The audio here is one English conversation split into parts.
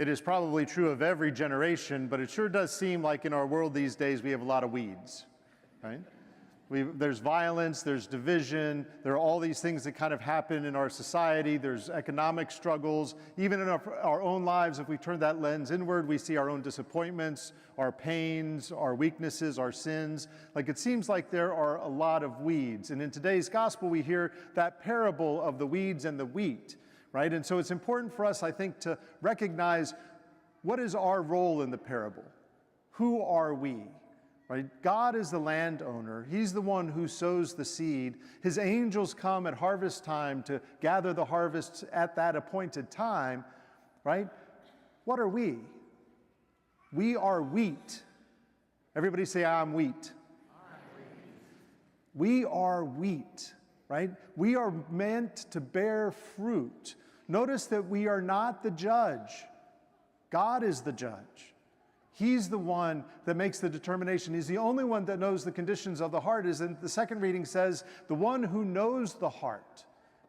It is probably true of every generation, but it sure does seem like in our world these days we have a lot of weeds, right? There's violence, there's division, there are all these things that kind of happen in our society. There's economic struggles. Even in our own lives, if we turn that lens inward, we see our own disappointments, our pains, our weaknesses, our sins. Like it seems like there are a lot of weeds. And in today's gospel, we hear that parable of the weeds and the wheat, right? And so it's important for us, I think, to recognize what is our role in the parable? Who are we? Right? God is the landowner. He's the one who sows the seed. His angels come at harvest time to gather the harvests at that appointed time, right? What are we? We are wheat. Everybody say, I'm wheat. We are wheat, right? We are meant to bear fruit. Notice that we are not the judge. God is the judge. He's the one that makes the determination. He's the only one that knows the conditions of the heart. As in the second reading says, the one who knows the heart,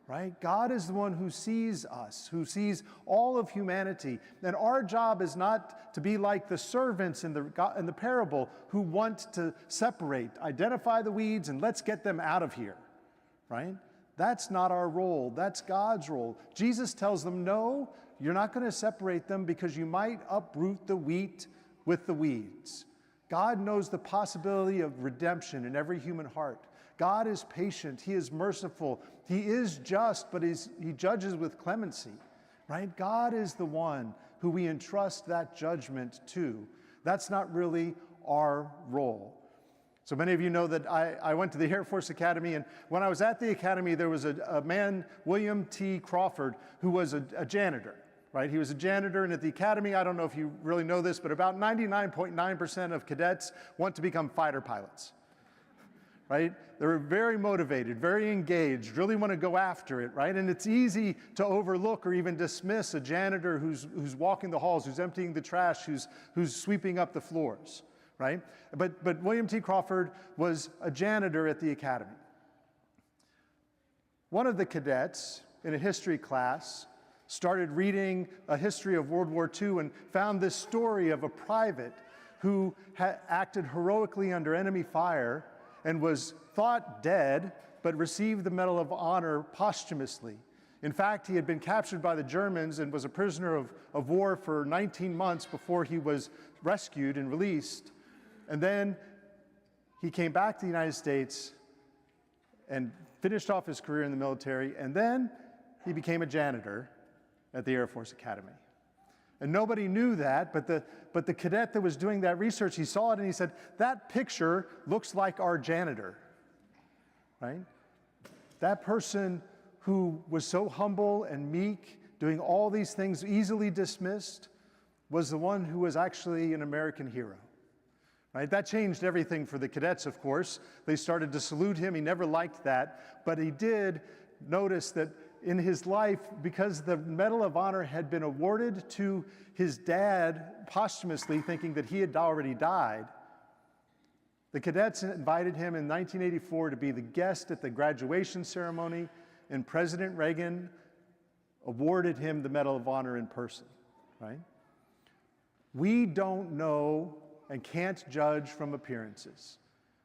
right? God is the one who sees us, who sees all of humanity. And our job is not to be like the servants in the parable who want to separate, identify the weeds, and let's get them out of here, right? That's not our role. That's God's role. Jesus tells them, no, you're not going to separate them because you might uproot the wheat with the weeds. God knows the possibility of redemption in every human heart. God is patient. He is merciful. He is just, but he judges with clemency, right? God is the one who we entrust that judgment to. That's not really our role. So many of you know that I went to the Air Force Academy, and when I was at the academy, there was a man, William T. Crawford, who was a janitor. Right? He was a janitor, and at the academy, I don't know if you really know this, but about 99.9% of cadets want to become fighter pilots. Right? They're very motivated, very engaged, really want to go after it, right? And it's easy to overlook or even dismiss a janitor who's walking the halls, who's emptying the trash, who's sweeping up the floors, right? But William T. Crawford was a janitor at the academy. One of the cadets in a history class started reading a history of World War II and found this story of a private who had acted heroically under enemy fire and was thought dead, but received the Medal of Honor posthumously. In fact, he had been captured by the Germans and was a prisoner of war for 19 months before he was rescued and released. And then he came back to the United States and finished off his career in the military, and then he became a janitor at the Air Force Academy. And nobody knew that, but the cadet that was doing that research, he saw it and he said, that picture looks like our janitor, right? That person who was so humble and meek, doing all these things easily dismissed, was the one who was actually an American hero, right? That changed everything for the cadets, of course. They started to salute him. He never liked that, but he did notice that in his life, because the Medal of Honor had been awarded to his dad posthumously, thinking that he had already died, the cadets invited him in 1984 to be the guest at the graduation ceremony, and President Reagan awarded him the Medal of Honor in person, right? We don't know and can't judge from appearances.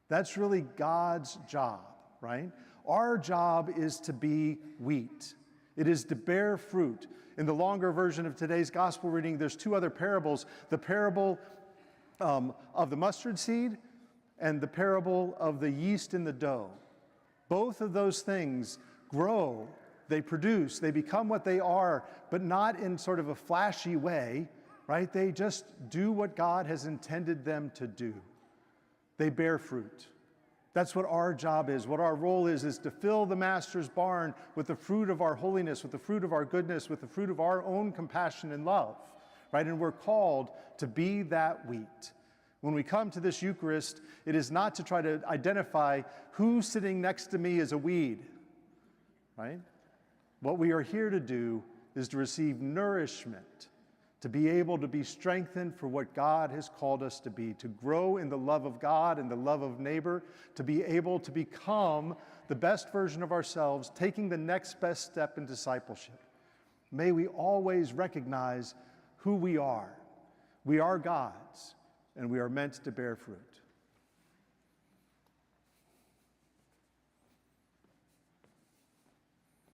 That's really God's job, right? Our job is to be wheat. It is to bear fruit. In the longer version of today's gospel reading, there's two other parables. The parable of the mustard seed and the parable of the yeast in the dough. Both of those things grow, they produce, they become what they are, but not in sort of a flashy way, right? They just do what God has intended them to do. They bear fruit. That's what our job is. What our role is to fill the master's barn with the fruit of our holiness, with the fruit of our goodness, with the fruit of our own compassion and love, right? And we're called to be that wheat. When we come to this Eucharist, it is not to try to identify who's sitting next to me as a weed, right? What we are here to do is to receive nourishment, to be able to be strengthened for what God has called us to be, to grow in the love of God and the love of neighbor, to be able to become the best version of ourselves, taking the next best step in discipleship. May we always recognize who we are. We are God's, and we are meant to bear fruit.